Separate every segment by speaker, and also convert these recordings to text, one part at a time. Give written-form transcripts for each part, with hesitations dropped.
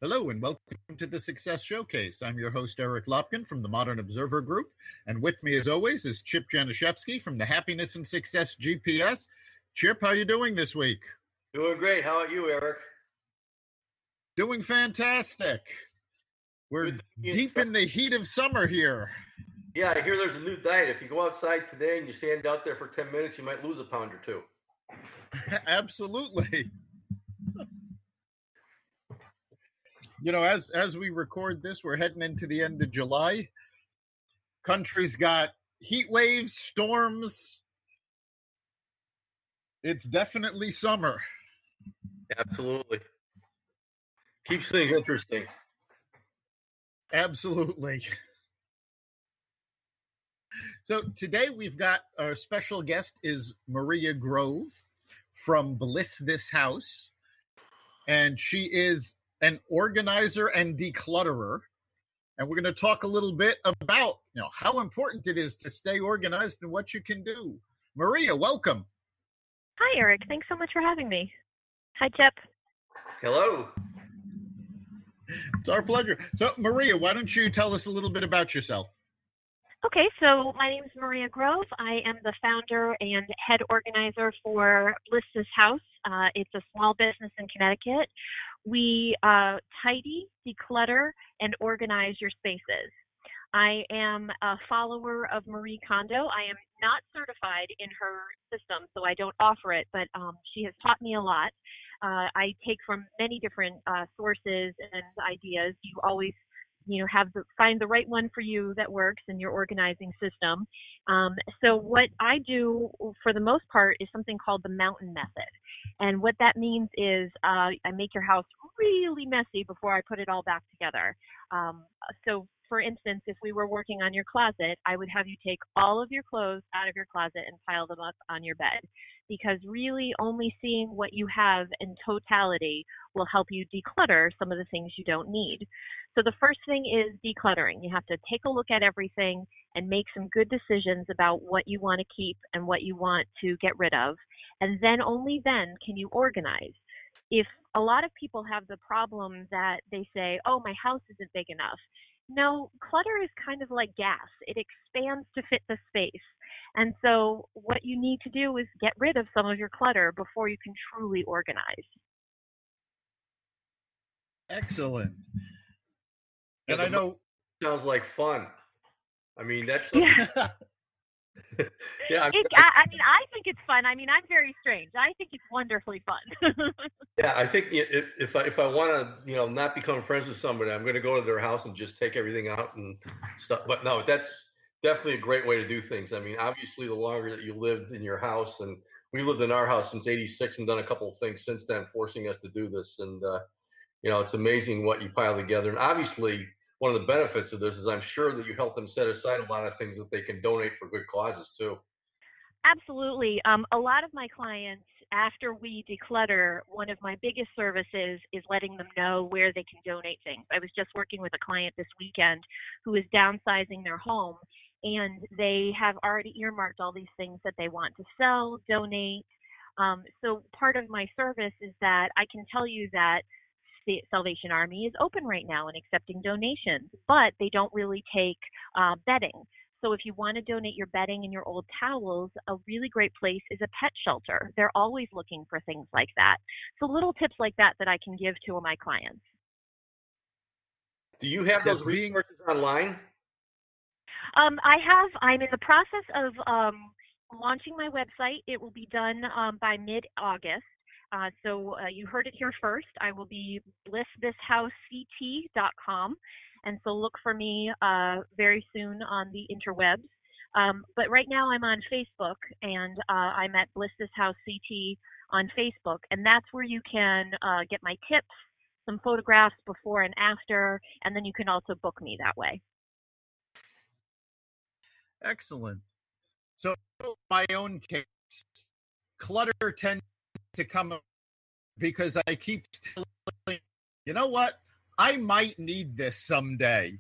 Speaker 1: Hello and welcome to the Success Showcase. I'm your host, Eric Lopkin from the Modern Observer Group. And with me, as always, is Chip Janiszewski from the Happiness and Success GPS. Chip, how are you doing this week?
Speaker 2: Doing great. How about you, Eric?
Speaker 1: Doing fantastic. We're deep in the heat of summer here.
Speaker 2: Yeah, I hear there's a new diet. If you go outside today and you stand out there for 10 minutes, you might lose a pound or two.
Speaker 1: Absolutely. You know, as we record this, we're heading into the end of July. Country's got heat waves, storms. It's definitely summer.
Speaker 2: Absolutely. Keeps things interesting.
Speaker 1: Absolutely. So today we've got our special guest is Maria Grove from Bliss This House. And she is an organizer and declutterer. And we're going to talk a little bit about, how important it is to stay organized and what you can do. Maria, welcome.
Speaker 3: Hi, Eric. Thanks so much for having me. Hi, Chip.
Speaker 2: Hello.
Speaker 1: It's our pleasure. So, Maria, why don't you tell us a little bit about yourself?
Speaker 3: Okay, so my name is Maria Grove. I am the founder and head organizer for Bliss This House. It's a small business in Connecticut. We tidy, declutter, and organize your spaces. I am a follower of Marie Kondo. I am not certified in her system, so I don't offer it, but she has taught me a lot. I take from many different sources and ideas. You always find the right one for you that works in your organizing system. So what I do for the most part is something called the mountain method. And what that means is I make your house really messy before I put it all back together. So for instance, if we were working on your closet, I would have you take all of your clothes out of your closet and pile them up on your bed, because really only seeing what you have in totality will help you declutter some of the things you don't need. So the first thing is decluttering. You have to take a look at everything and make some good decisions about what you want to keep and what you want to get rid of. And then only then can you organize. If a lot of people have the problem that they say, oh, my house isn't big enough. No, clutter is kind of like gas. It expands to fit the space. And so what you need to do is get rid of some of your clutter before you can truly organize.
Speaker 1: Excellent. And I know...
Speaker 2: Sounds like fun. I mean, that's...
Speaker 3: Yeah.
Speaker 2: Yeah,
Speaker 3: I think it's fun. I mean, I'm very strange. I think it's wonderfully fun.
Speaker 2: Yeah, I think if I want to, not become friends with somebody, I'm going to go to their house and just take everything out and stuff. But no, that's definitely a great way to do things. I mean, obviously, the longer that you lived in your house, and we lived in our house since '86 and done a couple of things since then, forcing us to do this. And it's amazing what you pile together. And obviously, one of the benefits of this is I'm sure that you help them set aside a lot of things that they can donate for good causes too.
Speaker 3: Absolutely. A lot of my clients, after we declutter, one of my biggest services is letting them know where they can donate things. I was just working with a client this weekend who is downsizing their home, and they have already earmarked all these things that they want to sell, donate. So part of my service is that I can tell you that the Salvation Army is open right now and accepting donations, but they don't really take bedding. So if you want to donate your bedding and your old towels, a really great place is a pet shelter. They're always looking for things like that. So little tips like that I can give to my clients.
Speaker 2: Do you have those resources online?
Speaker 3: I'm in the process of launching my website. It will be done by mid-August. So you heard it here first. I will be blissthishousect.com. And so look for me very soon on the interwebs. But right now I'm on Facebook, and I'm at Bliss This House CT on Facebook. And that's where you can get my tips, some photographs before and after, and then you can also book me that way.
Speaker 1: Excellent. So my own case, clutter tends to come because I keep telling, you know what? I might need this someday.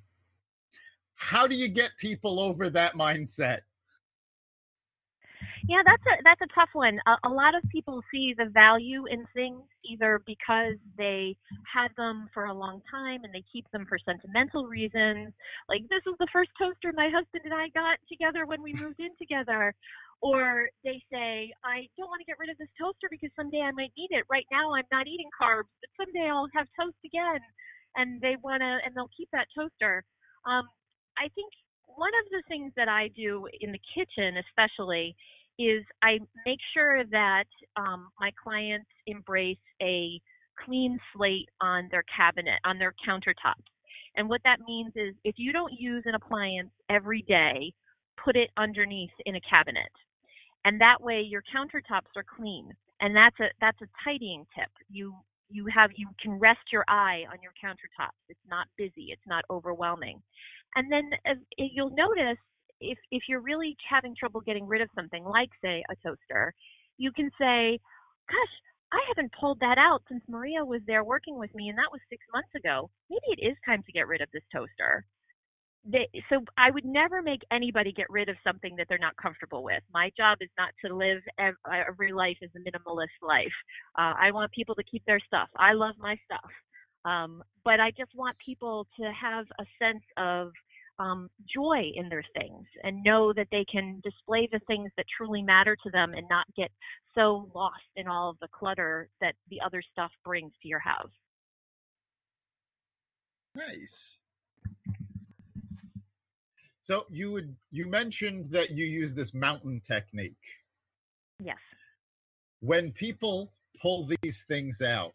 Speaker 1: How do you get people over that mindset?
Speaker 3: Yeah, that's a tough one. A lot of people see the value in things either because they had them for a long time and they keep them for sentimental reasons. Like, this is the first toaster my husband and I got together when we moved in together. Or they say, I don't want to get rid of this toaster because someday I might need it. Right now I'm not eating carbs, but someday I'll have toast again. And they'll keep that toaster. I think one of the things that I do in the kitchen, especially, is I make sure that my clients embrace a clean slate on their cabinet, on their countertops. And what that means is if you don't use an appliance every day, put it underneath in a cabinet. And that way your countertops are clean. And that's a tidying tip. You can rest your eye on your countertops. It's not busy. It's not overwhelming. And then you'll notice if you're really having trouble getting rid of something like, say, a toaster, you can say, gosh, I haven't pulled that out since Maria was there working with me, and that was 6 months ago. Maybe it is time to get rid of this toaster. So I would never make anybody get rid of something that they're not comfortable with. My job is not to live every life as a minimalist life. I want people to keep their stuff. I love my stuff. But I just want people to have a sense of joy in their things and know that they can display the things that truly matter to them and not get so lost in all of the clutter that the other stuff brings to your house.
Speaker 1: Nice. So you mentioned that you use this mountain technique.
Speaker 3: Yes.
Speaker 1: When people pull these things out,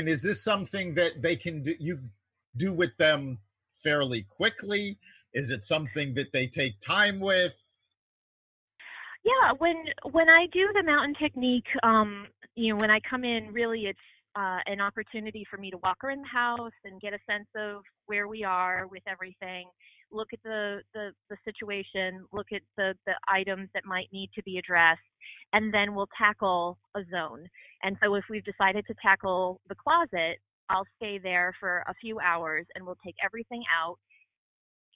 Speaker 1: is this something that they can do with them fairly quickly? Is it something that they take time with?
Speaker 3: Yeah, when I do the mountain technique, when I come in, really it's an opportunity for me to walk around the house and get a sense of where we are with everything, look at the situation, look at the items that might need to be addressed, and then we'll tackle a zone. And so if we've decided to tackle the closet, I'll stay there for a few hours and we'll take everything out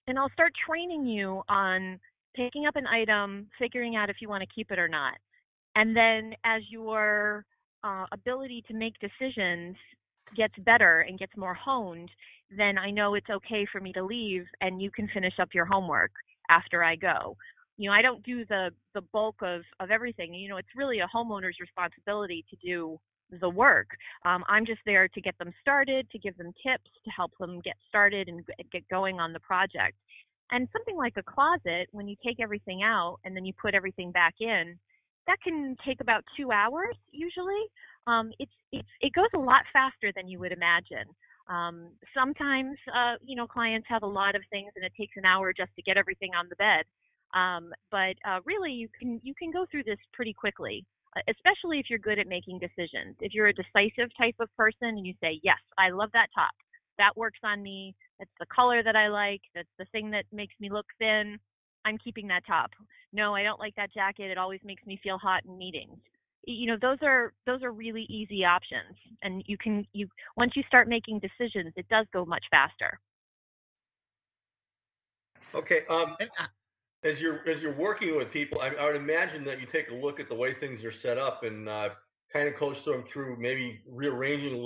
Speaker 3: and I'll start training you on picking up an item, figuring out if you want to keep it or not. And then as your ability to make decisions gets better and gets more honed, then I know it's okay for me to leave and you can finish up your homework after I go. I don't do the bulk of everything. It's really a homeowner's responsibility to do the work. I'm just there to get them started, to give them tips, to help them get started and get going on the project. And something like a closet, when you take everything out and then you put everything back in, that can take about 2 hours usually. It goes a lot faster than you would imagine. Sometimes, clients have a lot of things and it takes an hour just to get everything on the bed. But really, you can go through this pretty quickly, especially if you're good at making decisions. If you're a decisive type of person and you say, yes, I love that top. That works on me. That's the color that I like. That's the thing that makes me look thin. I'm keeping that top. No, I don't like that jacket. It always makes me feel hot in meetings. Those are really easy options. And once you start making decisions, it does go much faster.
Speaker 2: Okay. As you're working with people, I would imagine that you take a look at the way things are set up and kind of coach them through maybe rearranging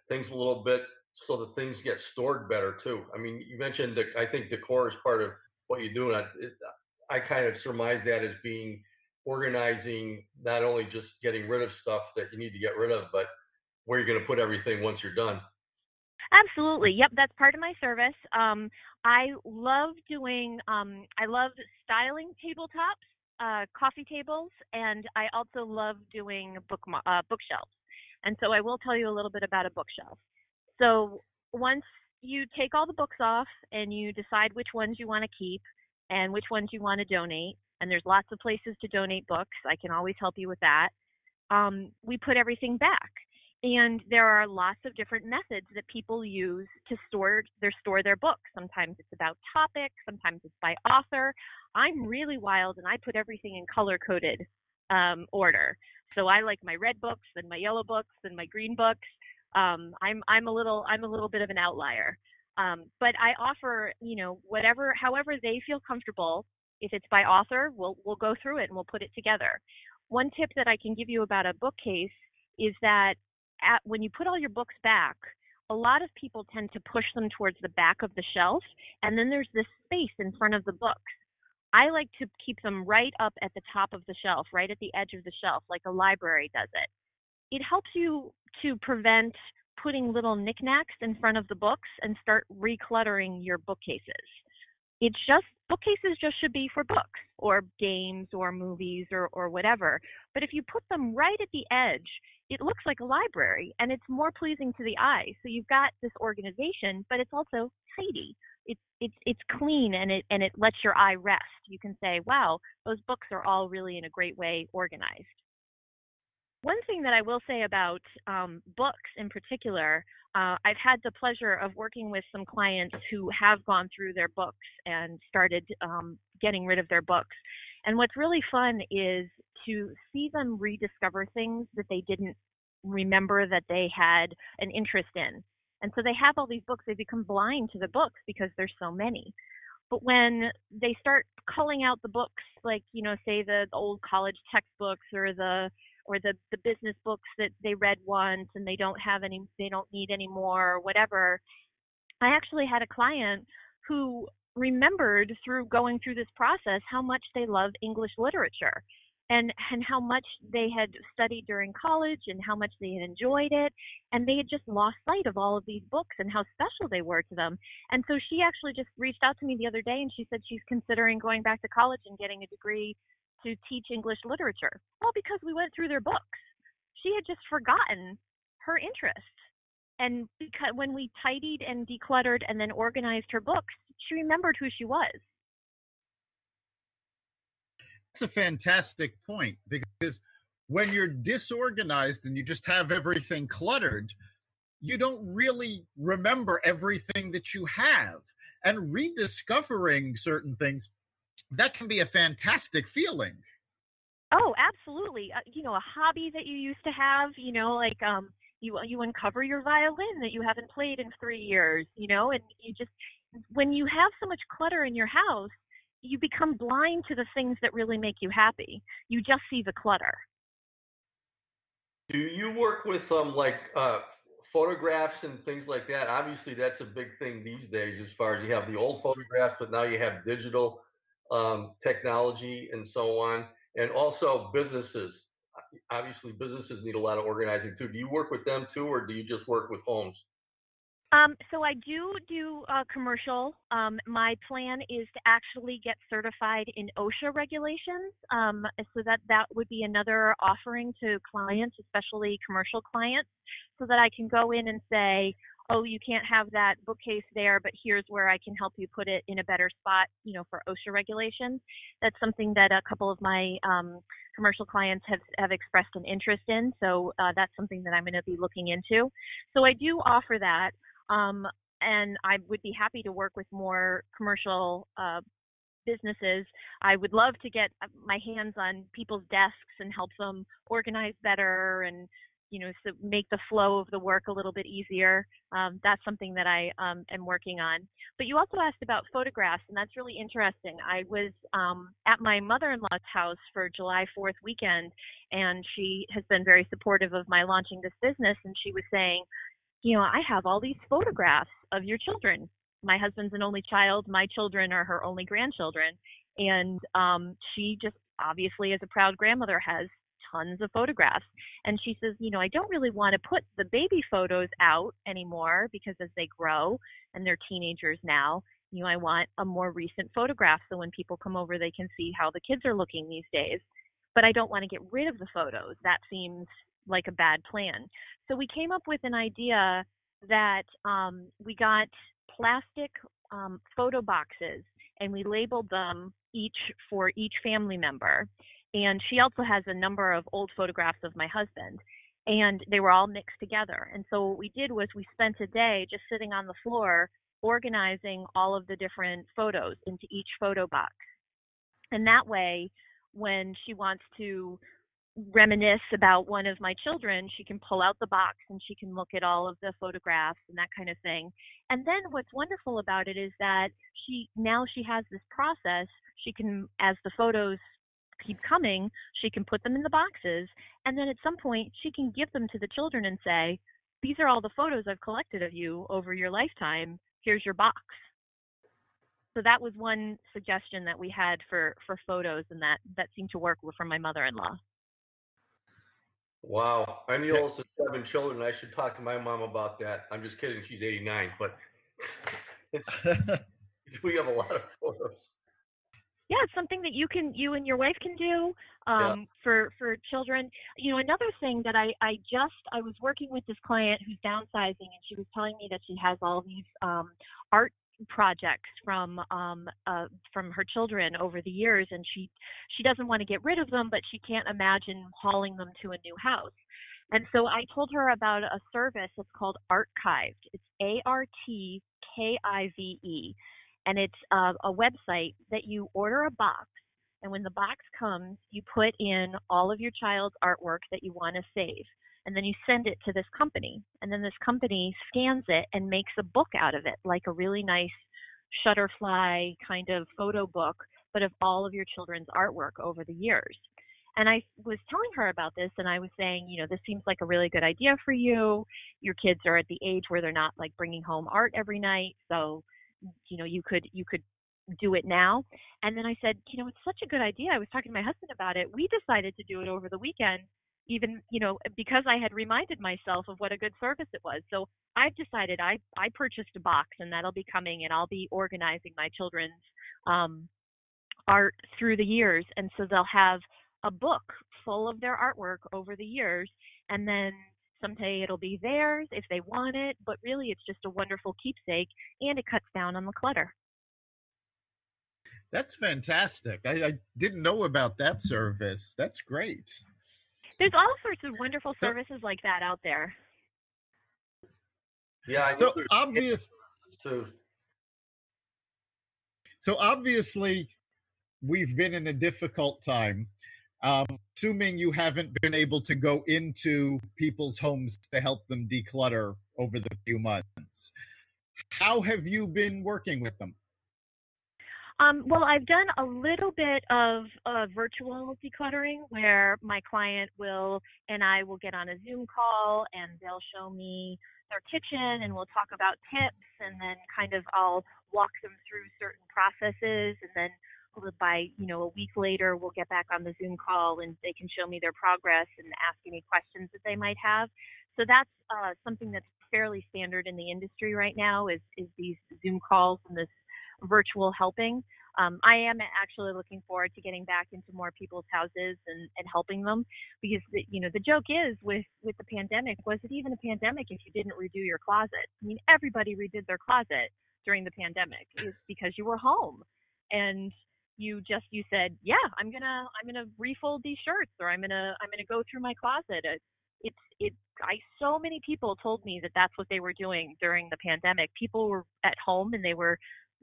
Speaker 2: things a little bit so that things get stored better too. I mean, you mentioned that I think decor is part of what you do, and I kind of surmise that as being organizing, not only just getting rid of stuff that you need to get rid of, but where you're going to put everything once you're done.
Speaker 3: Absolutely. Yep, that's part of my service. I love styling tabletops, coffee tables, and I also love doing bookshelves. And so I will tell you a little bit about a bookshelf. So once you take all the books off and you decide which ones you want to keep and which ones you want to donate, and there's lots of places to donate books, I can always help you with that. We put everything back. And there are lots of different methods that people use to store their books. Sometimes it's about topic, sometimes it's by author. I'm really wild and I put everything in color-coded order. So I like my red books and my yellow books and my green books. I'm a little bit of an outlier. But I offer, however they feel comfortable. if it's by author, we'll go through it and we'll put it together. One tip that I can give you about a bookcase is that when you put all your books back, a lot of people tend to push them towards the back of the shelf, and then there's this space in front of the books. I like to keep them right up at the top of the shelf, right at the edge of the shelf, like a library does it. It helps you to prevent putting little knickknacks in front of the books and start recluttering your bookcases. Bookcases just should be for books or games or movies or whatever. But if you put them right at the edge, it looks like a library and it's more pleasing to the eye. So you've got this organization, but it's also tidy. It's clean and it lets your eye rest. You can say, wow, those books are all really in a great way organized. One thing that I will say about books in particular, I've had the pleasure of working with some clients who have gone through their books and started getting rid of their books. And what's really fun is to see them rediscover things that they didn't remember that they had an interest in. And so they have all these books, they become blind to the books because there's so many. But when they start culling out the books, like, say the old college textbooks or the business books that they read once and they don't need anymore or whatever. I actually had a client who remembered through going through this process how much they loved English literature and how much they had studied during college and how much they had enjoyed it. And they had just lost sight of all of these books and how special they were to them. And so she actually just reached out to me the other day and she said she's considering going back to college and getting a degree to teach English literature. Well, because we went through their books. She had just forgotten her interests. And because when we tidied and decluttered and then organized her books, she remembered who she was.
Speaker 1: That's a fantastic point, because when you're disorganized and you just have everything cluttered, you don't really remember everything that you have. And rediscovering certain things, that can be a fantastic feeling.
Speaker 3: Oh, absolutely. A hobby that you used to have, like you uncover your violin that you haven't played in 3 years, and when you have so much clutter in your house, you become blind to the things that really make you happy. You just see the clutter.
Speaker 2: Do you work with photographs and things like that? Obviously, that's a big thing these days as far as you have the old photographs, but now you have digital technology and so on. And also businesses. Obviously, businesses need a lot of organizing too. Do you work with them too, or do you just work with homes?
Speaker 3: So I do commercial. My plan is to actually get certified in OSHA regulations. So that would be another offering to clients, especially commercial clients, so that I can go in and say, oh, you can't have that bookcase there, but here's where I can help you put it in a better spot, for OSHA regulations. That's something that a couple of my commercial clients have expressed an interest in. So that's something that I'm going to be looking into. So I do offer that. And I would be happy to work with more commercial businesses. I would love to get my hands on people's desks and help them organize better and, so make the flow of the work a little bit easier. That's something that I am working on. But you also asked about photographs, and that's really interesting. I was at my mother-in-law's house for July 4th weekend, and she has been very supportive of my launching this business, and she was saying, I have all these photographs of your children. My husband's an only child. My children are her only grandchildren. And she just obviously, as a proud grandmother, has tons of photographs. And she says, I don't really want to put the baby photos out anymore because as they grow and they're teenagers now, I want a more recent photograph so when people come over, they can see how the kids are looking these days. But I don't want to get rid of the photos. That seems like a bad plan. So we came up with an idea that we got plastic photo boxes and we labeled them each for each family member. And she also has a number of old photographs of my husband, and they were all mixed together. And so what we did was we spent a day just sitting on the floor organizing all of the different photos into each photo box. And that way, when she wants to reminisce about one of my children, she can pull out the box and she can look at all of the photographs and that kind of thing. And then what's wonderful about it is that she has this process. She can, as the photos keep coming, she can put them in the boxes, and then at some point she can give them to the children and say, these are all the photos I've collected of you over your lifetime. Here's your box. So that was one suggestion that we had for photos, and that seemed to work from my mother-in-law.
Speaker 2: Wow. I'm the oldest of 7 children. I should talk to my mom about that. I'm just kidding. She's 89, but it's we have a lot of photos.
Speaker 3: Yeah, it's something that you and your wife can do for children. Another thing that I was working with this client who's downsizing, and she was telling me that she has all these art projects from her children over the years, and she doesn't want to get rid of them, but she can't imagine hauling them to a new house. And so I told her about a service that's called Archived. It's ARTKIVE, and it's a website that you order a box, and when the box comes, you put in all of your child's artwork that you want to save, and then you send it to this company, and then this company scans it and makes a book out of it, like a really nice Shutterfly kind of photo book, but of all of your children's artwork over the years. And I was telling her about this, and I was saying, this seems like a really good idea for you. Your kids are at the age where they're not like bringing home art every night, so you could do it now. And then I said, it's such a good idea. I was talking to my husband about it. We decided to do it over the weekend, even, because I had reminded myself of what a good service it was. So I've decided I purchased a box, and that'll be coming, and I'll be organizing my children's art through the years. And so they'll have a book full of their artwork over the years, and then someday it'll be theirs if they want it, but really it's just a wonderful keepsake, and it cuts down on the clutter.
Speaker 1: That's fantastic. I didn't know about that service. That's great.
Speaker 3: There's all sorts of wonderful services like that out there.
Speaker 2: Yeah, I
Speaker 1: so
Speaker 2: know
Speaker 1: So obviously, we've been in a difficult time. Assuming you haven't been able to go into people's homes to help them declutter over the few months, how have you been working with them?
Speaker 3: Well, I've done a little bit of virtual decluttering where my client and I will get on a Zoom call, and they'll show me their kitchen, and we'll talk about tips, and then kind of I'll walk them through certain processes, and then by a week later we'll get back on the Zoom call, and they can show me their progress and ask any questions that they might have. So that's something that's fairly standard in the industry right now is these Zoom calls and this virtual helping. I am actually looking forward to getting back into more people's houses and helping them, because the joke is with the pandemic, was it even a pandemic if you didn't redo your closet? I mean, everybody redid their closet during the pandemic, is because you were home, and you said, yeah, I'm gonna refold these shirts, or I'm gonna go through my closet. So many people told me that that's what they were doing during the pandemic. People were at home and they were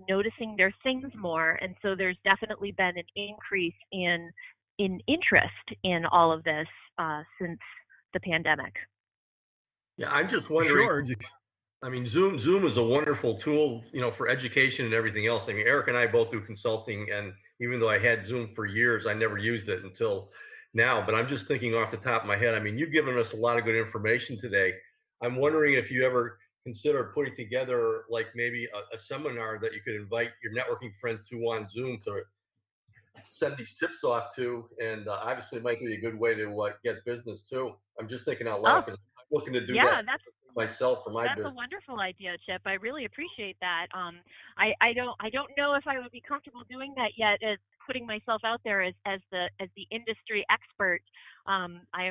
Speaker 3: noticing their things more, and so there's definitely been an increase in interest in all of this since the pandemic.
Speaker 2: Yeah, I'm just wondering.
Speaker 1: Sure.
Speaker 2: I mean, Zoom is a wonderful tool, for education and everything else. I mean, Eric and I both do consulting, and even though I had Zoom for years, I never used it until now. But I'm just thinking off the top of my head. I mean, you've given us a lot of good information today. I'm wondering if you ever consider putting together like maybe a seminar that you could invite your networking friends to on Zoom to send these tips off to, and obviously it might be a good way to get business too. I'm just thinking out loud because I'm looking to do that myself for my business.
Speaker 3: That's a wonderful idea, Chip. I really appreciate that. I don't know if I would be comfortable doing that yet, as putting myself out there as the industry expert. I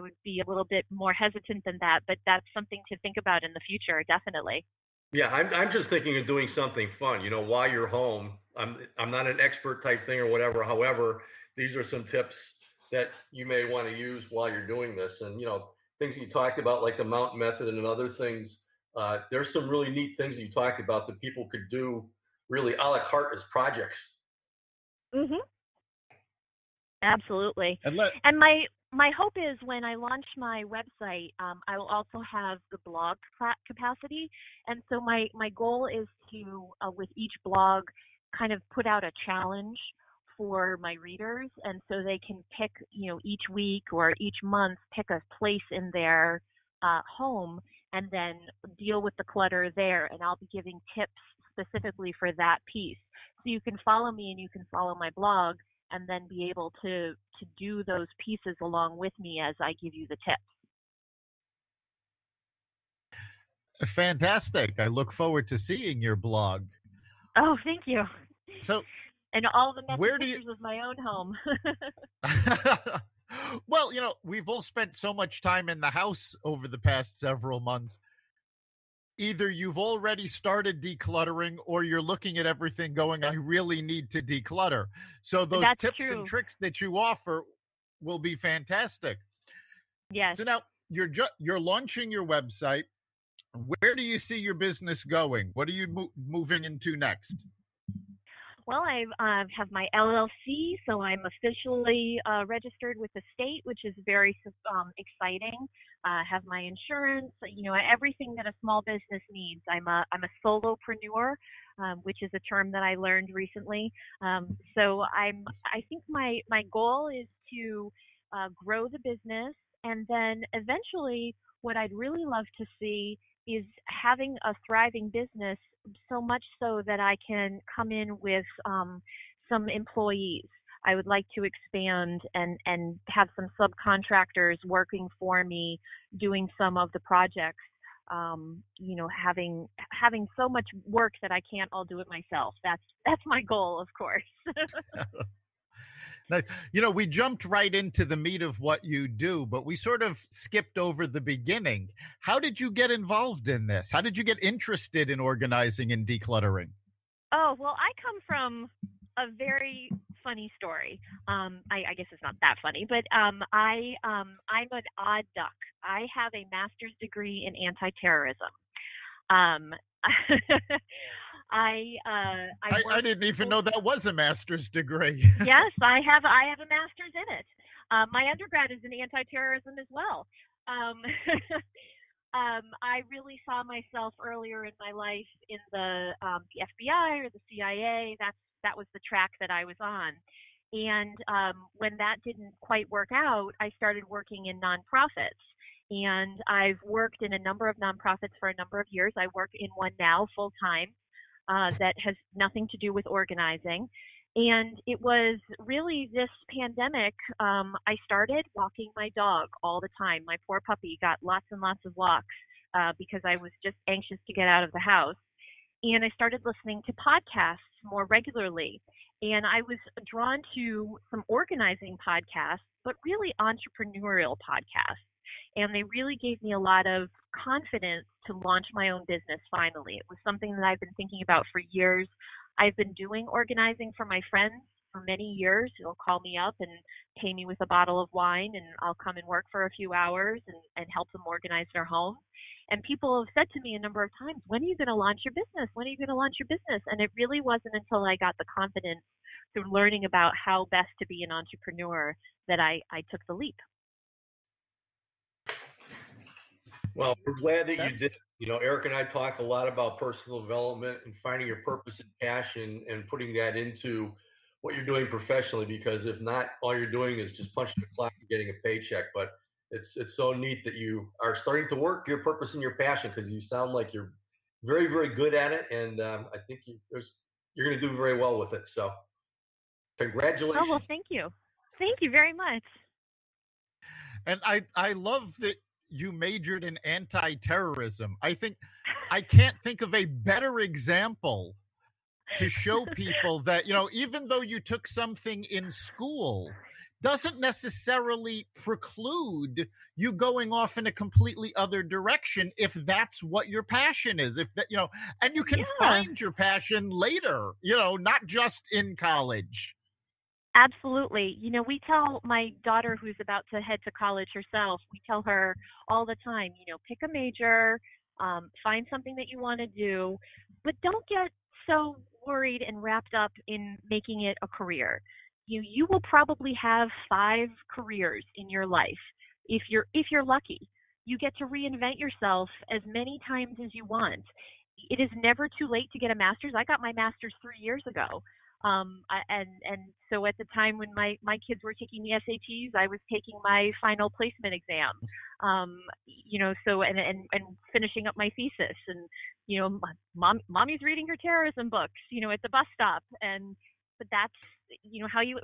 Speaker 3: would be a little bit more hesitant than that, but that's something to think about in the future, definitely.
Speaker 2: Yeah, I'm just thinking of doing something fun, while you're home. I'm not an expert type thing or whatever. However, these are some tips that you may want to use while you're doing this, and things that you talked about, like the mount method and other things. There's some really neat things that you talked about that people could do really a la carte as projects.
Speaker 3: Mhm. Absolutely.
Speaker 1: And
Speaker 3: My hope is when I launch my website, I will also have the blog capacity. And so my goal is to, with each blog, kind of put out a challenge for my readers. And so they can pick, each week or each month, pick a place in their home and then deal with the clutter there. And I'll be giving tips specifically for that piece. So you can follow me and you can follow my blog and then be able to do those pieces along with me as I give you the tips.
Speaker 1: Fantastic. I look forward to seeing your blog.
Speaker 3: Oh, thank you.
Speaker 1: So,
Speaker 3: and all the messy
Speaker 1: where do
Speaker 3: pictures of my own home.
Speaker 1: Well, we've all spent so much time in the house over the past several months. Either you've already started decluttering or you're looking at everything going, I really need to declutter. So those
Speaker 3: That's
Speaker 1: tips
Speaker 3: true.
Speaker 1: and tricks that you offer will be fantastic.
Speaker 3: Yes.
Speaker 1: So now you're launching your website. Where do you see your business going? What are you moving into next?
Speaker 3: Well, I have my LLC, so I'm officially registered with the state, which is very exciting. Have my insurance, everything that a small business needs. I'm a solopreneur, which is a term that I learned recently. So I think my goal is to grow the business, and then eventually, what I'd really love to see is having a thriving business, so much so that I can come in with some employees. I would like to expand and have some subcontractors working for me, doing some of the projects. Having so much work that I can't all do it myself. That's my goal, of course.
Speaker 1: Nice. We jumped right into the meat of what you do, but we sort of skipped over the beginning. How did you get involved in this? How did you get interested in organizing and decluttering?
Speaker 3: Oh, well, I come from a very funny story. I guess it's not that funny, but I'm an odd duck. I have a master's degree in anti-terrorism. Um,
Speaker 1: I didn't even know that was a master's degree.
Speaker 3: Yes, I have a master's in it. My undergrad is in anti-terrorism as well. Um, I really saw myself earlier in my life in the FBI or the CIA. That was the track that I was on. And when that didn't quite work out, I started working in nonprofits. And I've worked in a number of nonprofits for a number of years. I work in one now full time that has nothing to do with organizing. And it was really this pandemic, I started walking my dog all the time. My poor puppy got lots and lots of walks because I was just anxious to get out of the house. And I started listening to podcasts more regularly. And I was drawn to some organizing podcasts, but really entrepreneurial podcasts. And they really gave me a lot of confidence to launch my own business finally. It was something that I've been thinking about for years. I've been doing organizing for my friends for many years. They'll call me up and pay me with a bottle of wine, and I'll come and work for a few hours and help them organize their home. And people have said to me a number of times, when are you going to launch your business? When are you going to launch your business? And it really wasn't until I got the confidence through learning about how best to be an entrepreneur that I took the leap.
Speaker 2: Well, we're glad that you did. Eric and I talk a lot about personal development and finding your purpose and passion and putting that into what you're doing professionally, because if not, all you're doing is just punching the clock and getting a paycheck. But it's so neat that you are starting to work your purpose and your passion, because you sound like you're very, very good at it. And I think you're going to do very well with it. So congratulations.
Speaker 3: Oh, well, thank you. Thank you very much.
Speaker 1: And I love that you majored in anti-terrorism. I can't think of a better example to show people that, even though you took something in school, doesn't necessarily preclude you going off in a completely other direction if that's what your passion is. If that, and you can find your passion later, not just in college.
Speaker 3: Absolutely. We tell my daughter, who's about to head to college herself, we tell her all the time, pick a major, find something that you want to do, but don't get so worried and wrapped up in making it a career. you will probably have 5 careers in your life if you're lucky. You get to reinvent yourself as many times as you want. It is never too late to get a master's. I got my master's 3 years ago. And so at the time when my kids were taking the SATs, I was taking my final placement exam. So and finishing up my thesis, and mommy's reading her terrorism books, at the bus stop. But that's how you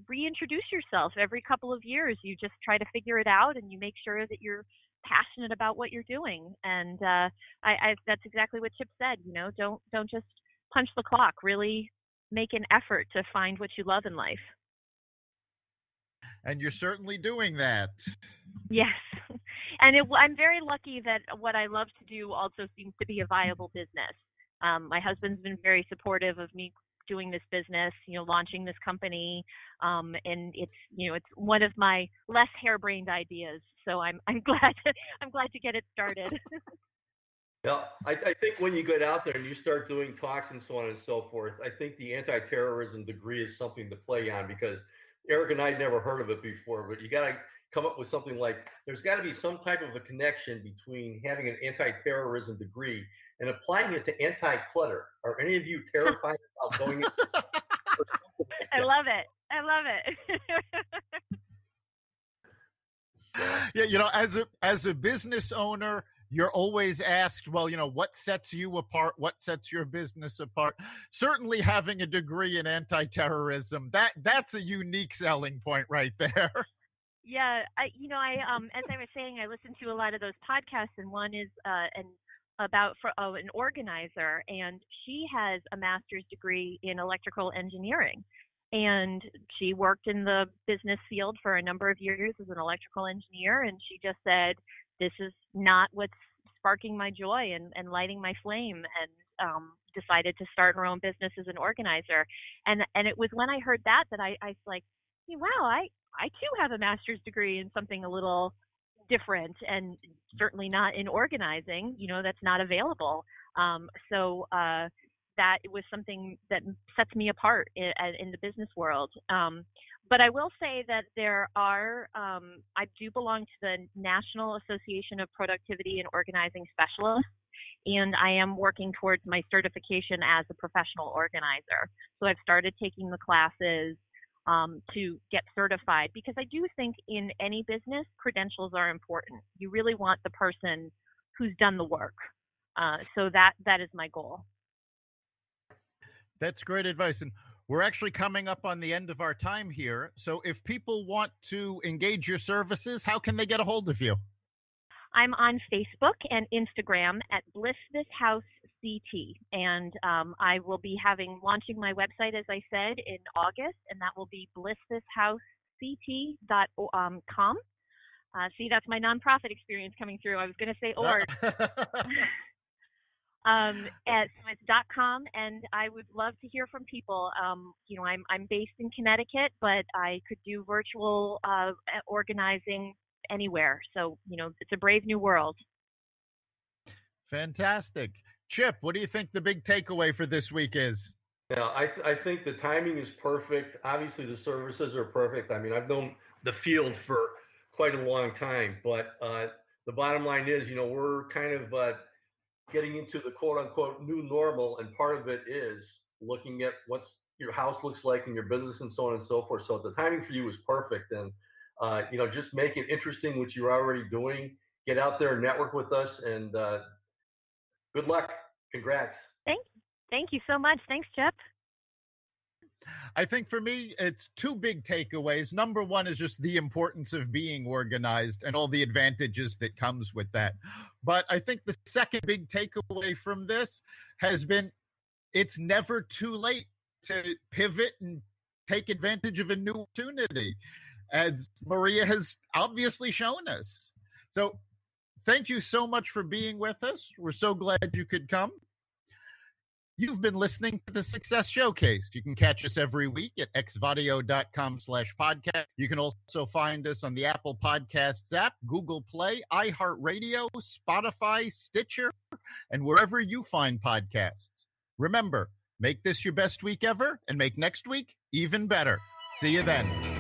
Speaker 3: reintroduce yourself every couple of years. You just try to figure it out, and you make sure that you're passionate about what you're doing. And I that's exactly what Chip said. Don't just punch the clock. Really make an effort to find what you love in life.
Speaker 1: And you're certainly doing that.
Speaker 3: Yes. And I'm very lucky that what I love to do also seems to be a viable business. My husband's been very supportive of me doing this business, launching this company. And it's one of my less harebrained ideas. So I'm glad to get it started.
Speaker 2: Yeah, I think when you get out there and you start doing talks and so on and so forth, I think the anti-terrorism degree is something to play on, because Eric and I never heard of it before, but you got to come up with something like, there's got to be some type of a connection between having an anti-terrorism degree and applying it to anti-clutter. Are any of you terrified about going into like
Speaker 3: I love it.
Speaker 1: So. Yeah, as a business owner, you're always asked, well, what sets you apart? What sets your business apart? Certainly having a degree in anti-terrorism, that's a unique selling point right there.
Speaker 3: Yeah, I as I was saying, I listen to a lot of those podcasts, and one is about an organizer, and she has a master's degree in electrical engineering. And she worked in the business field for a number of years as an electrical engineer, and she just said, this is not what's sparking my joy and lighting my flame, and decided to start her own business as an organizer. And it was when I heard that I was like, wow, I too have a master's degree in something a little different, and certainly not in organizing, that's not available. So that was something that sets me apart in the business world. But I will say that there are, I do belong to the National Association of Productivity and Organizing Specialists, and I am working towards my certification as a professional organizer. So I've started taking the classes to get certified, because I do think in any business, credentials are important. You really want the person who's done the work. So that is my goal.
Speaker 1: That's great advice. And we're actually coming up on the end of our time here. So if people want to engage your services, how can they get a hold of you?
Speaker 3: I'm on Facebook and Instagram at Bliss This House CT. And I will be launching my website, as I said, in August, and that will be blissthishousect.com. See, that's my nonprofit experience coming through. I was going to say org. So it's .com, and I would love to hear from people. I'm based in Connecticut, but I could do virtual organizing anywhere. So, it's a brave new world.
Speaker 1: Fantastic. Chip, what do you think the big takeaway for this week is?
Speaker 2: Yeah, I think the timing is perfect. Obviously, the services are perfect. I mean, I've known the field for quite a long time, but the bottom line is, we're kind of getting into the quote unquote new normal, and part of it is looking at what's your house looks like in your business and so on and so forth. So the timing for you is perfect, and just make it interesting, which you're already doing. Get out there and network with us, and good luck. Congrats.
Speaker 3: Thank you so much. Thanks, Chip.
Speaker 1: I think for me, it's 2 big takeaways. Number one is just the importance of being organized and all the advantages that comes with that. But I think the second big takeaway from this has been, it's never too late to pivot and take advantage of a new opportunity, as Maria has obviously shown us. So thank you so much for being with us. We're so glad you could come. You've been listening to the Success Showcase. You can catch us every week at xvadio.com/podcast. You can also find us on the Apple Podcasts app, Google Play, iHeartRadio, Spotify, Stitcher, and wherever you find podcasts. Remember, make this your best week ever, and make next week even better. See you then.